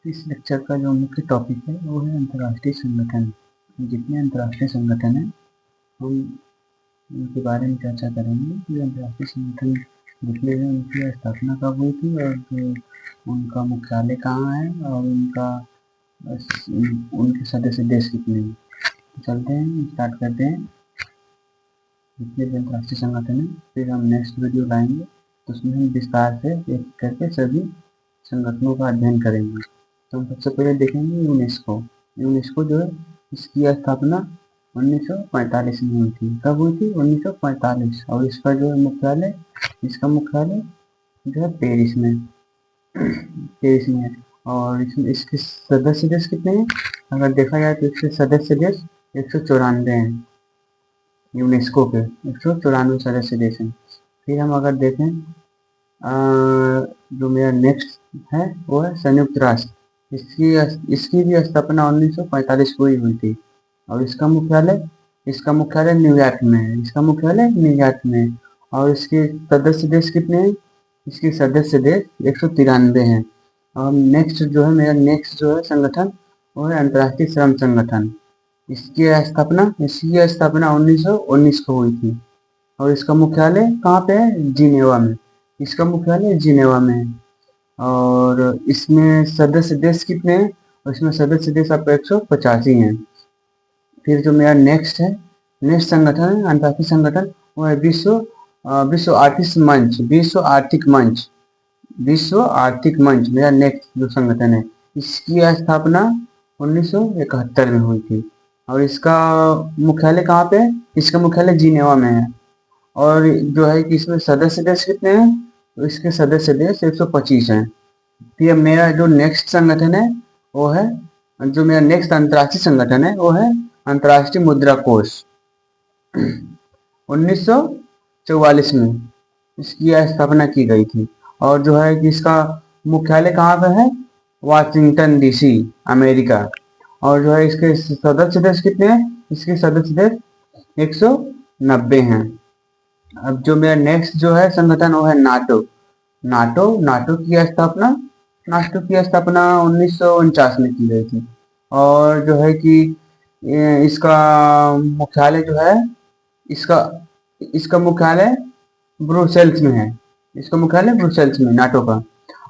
इस लेक्चर का जो मुख्य टॉपिक है वो है अंतर्राष्ट्रीय संगठन। जितने अंतर्राष्ट्रीय संगठन हैं हम उनके बारे में चर्चा करेंगे कि अंतर्राष्ट्रीय संगठन जितने हैं उनकी स्थापना कब हुई थी और उनका मुख्यालय कहाँ है और उनके सदस्य देश कितने हैं। तो चलते हैं, स्टार्ट करते हैं। जितने भी अंतर्राष्ट्रीय संगठन हैं फिर हम नेक्स्ट वीडियो लाएंगे तो उसमें हम विस्तार से एक करके सभी संगठनों का अध्ययन करेंगे। तो हम सबसे पहले देखेंगे यूनेस्को। यूनेस्को जो है इसकी स्थापना 1945 में हुई थी। कब हुई थी? 1945। और इसका जो है मुख्यालय, इसका मुख्यालय जो है पेरिस में है। और इसमें इसके सदस्य देश कितने हैं? अगर देखा जाए तो इसके सदस्य देश 194 हैं। यूनेस्को के 194 सदस्य देश हैं। फिर हम अगर देखें जो मेरा नेक्स्ट है वो है संयुक्त राष्ट्र। इसकी भी स्थापना 1945 को ही हुई थी और इसका मुख्यालय न्यूयॉर्क में है। इसका मुख्यालय न्यूयॉर्क में है। और इसके सदस्य देश कितने हैं? इसके सदस्य देश 193 हैं। और नेक्स्ट जो है मेरा संगठन वो है अंतर्राष्ट्रीय श्रम संगठन। इसकी स्थापना 1919 को हुई थी और इसका मुख्यालय कहाँ पे है? जिनेवा में। इसका मुख्यालय जिनेवा में है। और इसमें सदस्य देश कितने हैं? और इसमें सदस्य देश आपको 185 हैं। फिर जो मेरा नेक्स्ट संगठन है अंतर्राष्ट्रीय संगठन वो है विश्व आर्थिक मंच मेरा नेक्स्ट जो संगठन है। इसकी स्थापना 1971 में हुई थी और इसका मुख्यालय कहाँ पे है? इसका मुख्यालय जिनेवा में है। और जो है कि इसमें सदस्य देश कितने हैं? तो इसके सदस्य देश 125 हैं। फिर मेरा जो नेक्स्ट संगठन है वो है जो मेरा नेक्स्ट अंतर्राष्ट्रीय संगठन है वो है अंतर्राष्ट्रीय मुद्रा कोष। 1944 में इसकी स्थापना की गई थी और जो है कि इसका मुख्यालय कहाँ पे है? Washington DC, America. और जो है इसके सदस्य देश कितने हैं? इसके सदस्य देश 190 हैं। अब जो मेरा नेक्स्ट जो है संगठन वो है नाटो की स्थापना 1949 में की गई थी। और जो है कि इसका मुख्यालय जो है इसका मुख्यालय ब्रुसेल्स में है। इसका मुख्यालय ब्रुसेल्स में नाटो का।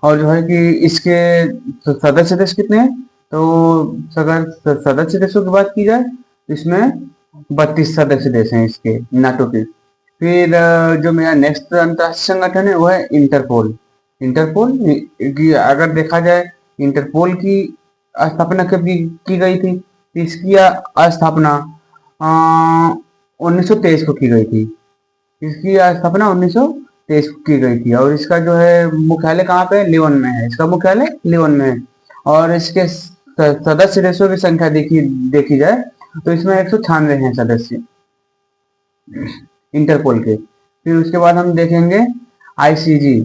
और जो है कि इसके सदस्य देश कितने हैं? तो अगर सदस्य देशों की बात की जाए तो इसमें 32 सदस्य देश हैं इसके नाटो के। फिर जो मेरा नेक्स्ट अंतर्राष्ट्रीय संगठन है वो है इंटरपोल की अगर देखा जाए इंटरपोल की स्थापना कब की गई थी? इसकी स्थापना 1923 को की गई थी। इसकी स्थापना 1923 को की गई थी और इसका जो है मुख्यालय कहाँ पे? लियोन में है। इसका मुख्यालय लियोन में है। और इसके सदस्य देशों की संख्या देखी जाए तो इसमें 196 हैं सदस्य इंटरपोल के। फिर उसके बाद हम देखेंगे आईसीजे,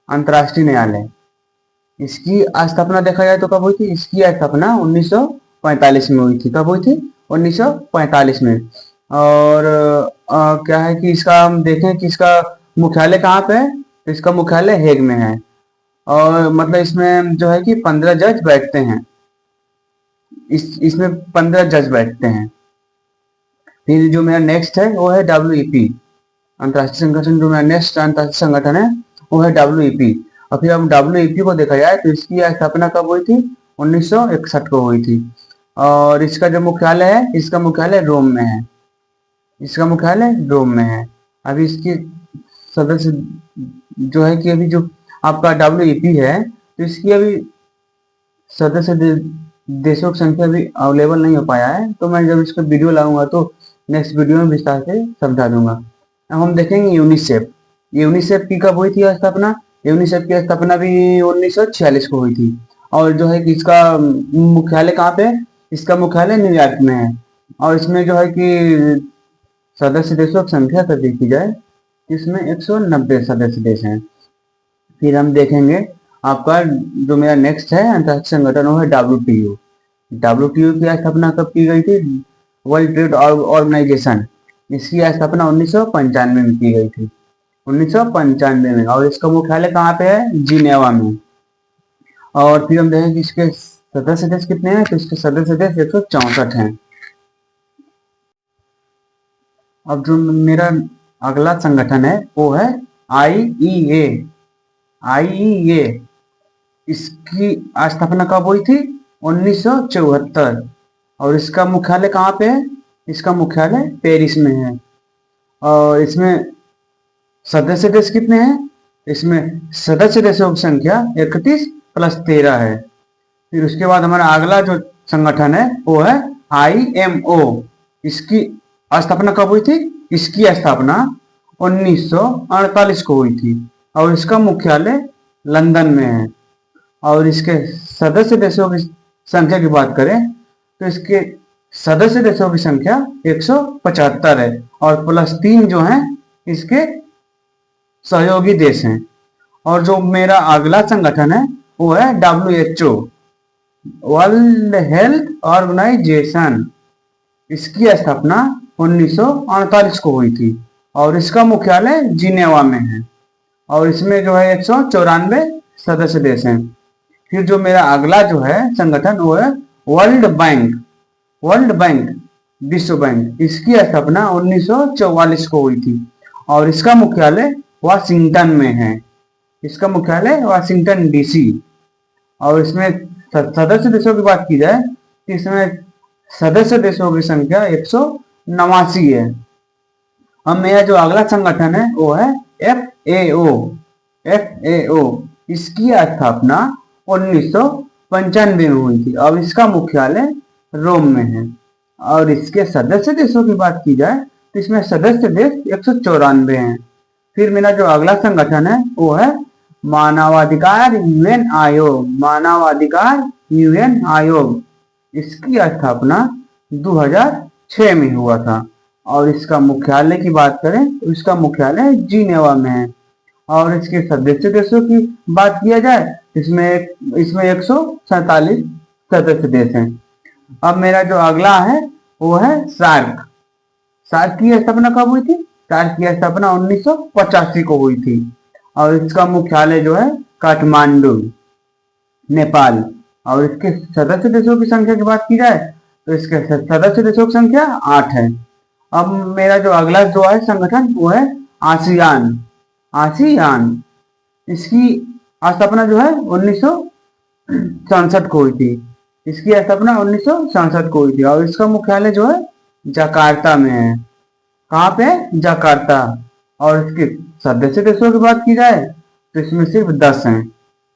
अंतर्राष्ट्रीय न्यायालय। इसकी स्थापना देखा जाए तो कब हुई थी? इसकी स्थापना 1945 में हुई थी। कब हुई थी? 1945 में। और क्या है कि इसका हम देखें कि इसका मुख्यालय कहाँ पे है? तो इसका मुख्यालय हेग में है। और मतलब इसमें जो है कि 15 जज बैठते हैं। इसमें 15 जज बैठते हैं। फिर जो मेरा नेक्स्ट है वो है WEP, अंतर्राष्ट्रीय संगठन। जो मेरा नेक्स्ट अंतर्राष्ट्रीय संगठन है वो है WEP। और फिर हम WEP को देखा जाए तो इसकी स्थापना कब हुई थी? 1961 को हुई थी। और इसका जो मुख्यालय है इसका मुख्यालय रोम में है। इसका मुख्यालय रोम में है। अभी इसके सदस्य जो है कि अभी जो आपका WEP है तो इसकी अभी सदस्य देशों की संख्या भी अवेलेबल नहीं हो पाया है। तो मैं जब इसका वीडियो लाऊंगा तो नेक्स्ट वीडियो में विस्तार से समझा दूंगा। अब हम देखेंगे यूनिसेफ की कब हुई थी स्थापना? यूनिसेफ की स्थापना भी 1946 को हुई थी। और जो है कि इसका मुख्यालय कहाँ पे है? इसका मुख्यालय न्यूयॉर्क में है। और इसमें जो है कि सदस्य देशों की संख्या कर देखी जाए इसमें 190 सदस्य देश हैं। फिर हम देखेंगे आपका जो मेरा नेक्स्ट है अंतर्राष्ट्रीय संगठन वो है WTO की स्थापना कब की गई थी? World Trade Organization. इसकी स्थापना 1995 में की गई थी। 1995 में। और इसका मुख्यालय कहाँ पे है? जिनेवा में। और फिर हम देखेंगे कि इसके सदस्य देश कितने हैं, तो इसके सदस्य देश 164 हैं। अब जो मेरा अगला संगठन है वो है आईईए। आईईए इसकी स्थापना कब हुई थी, 1974। और इसका मुख्यालय कहाँ पे है, इसका मुख्यालय पेरिस में है। और इसमें सदस्य देश कितने हैं, इसमें सदस्य देशों की संख्या 31 + 13 है। फिर उसके बाद हमारा अगला जो संगठन है वो है IMO। इसकी स्थापना कब हुई थी, इसकी स्थापना 1948 को हुई थी और इसका मुख्यालय लंदन में है। और इसके सदस्य देशों की संख्या की बात करें तो इसके सदस्य देशों की संख्या 175 है और +3 जो हैं इसके सहयोगी देश हैं। और जो मेरा अगला संगठन है वो है WHO, वर्ल्ड हेल्थ ऑर्गेनाइजेशन। इसकी स्थापना 1948 को हुई थी और इसका मुख्यालय जिनेवा में है और इसमें जो है 194 सदस्य देश हैं। फिर जो मेरा अगला जो है संगठन वो है वर्ल्ड बैंक। वर्ल्ड बैंक विश्व बैंक, इसकी स्थापना 1944 को हुई थी और इसका मुख्यालय वाशिंगटन में है। इसका मुख्यालय वाशिंगटन DC। और इसमें सदस्य देशों की बात की जाए तो इसमें सदस्य देशों की संख्या 189 है। अब मेरा जो अगला संगठन है वो है FAO। FAO इसकी स्थापना 1995 में हुई थी और इसका मुख्यालय रोम में है। और इसके सदस्य देशों की बात की जाए तो इसमें सदस्य देश 194 हैं। फिर मेरा जो अगला संगठन है वो है मानवाधिकार UN आयोग। मानवाधिकार UN आयोग, इसकी स्थापना 2006 में हुआ था और इसका मुख्यालय की बात करें तो इसका मुख्यालय जिनेवा में है। और इसके सदस्य देशों की बात किया जाए इसमें 147 सदस्य देश हैं। अब मेरा जो अगला है वो है सार्क। सार्क की स्थापना कब हुई थी, सार्क की स्थापना 1985 को हुई थी और इसका मुख्यालय जो है काठमांडू, नेपाल। और इसके सदस्य देशों की संख्या की बात की जाए तो इसके सदस्य देशों की संख्या 8 है। अब मेरा जो अगला जो है संगठन वो है आसियान। आसियान इसकी स्थापना जो है 1967 को हुई थी। इसकी स्थापना 1967 को हुई थी और इसका मुख्यालय जो है जकार्ता में है। कहाँ पे, जकार्ता। और इसके सदस्य देशों की बात की जाए तो इसमें सिर्फ 10 हैं।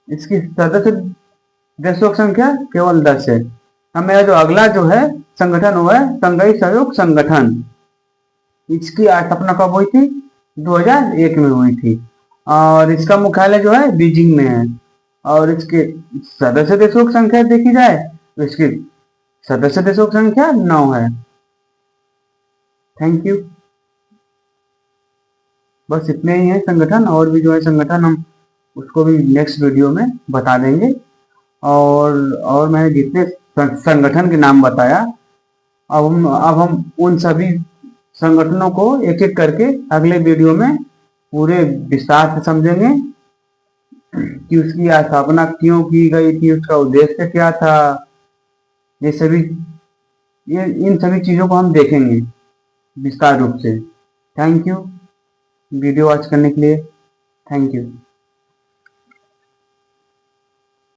इसकी सदस्य देशों की संख्या केवल 10 है। अब मेरा जो अगला जो है संगठन वो है शंघाई सहयोग संगठन। इसकी स्थापना कब हुई थी, 2001 में हुई थी और इसका मुख्यालय जो है बीजिंग में है। और इसके सदस्य देशों की संख्या देखी जाए तो इसकी सदस्य देशों की संख्या 9 है। Thank you. बस इतने ही है संगठन, और भी जो है संगठन हम उसको भी नेक्स्ट वीडियो में बता देंगे। और मैंने जितने संगठन के नाम बताया अब हम उन सभी संगठनों को एक एक करके अगले वीडियो में पूरे विस्तार से समझेंगे कि उसकी स्थापना क्यों की गई थी, उसका उद्देश्य क्या था। इन सभी चीजों को हम देखेंगे विस्तार रूप से। थैंक यू वीडियो वॉच करने के लिए। Thank you.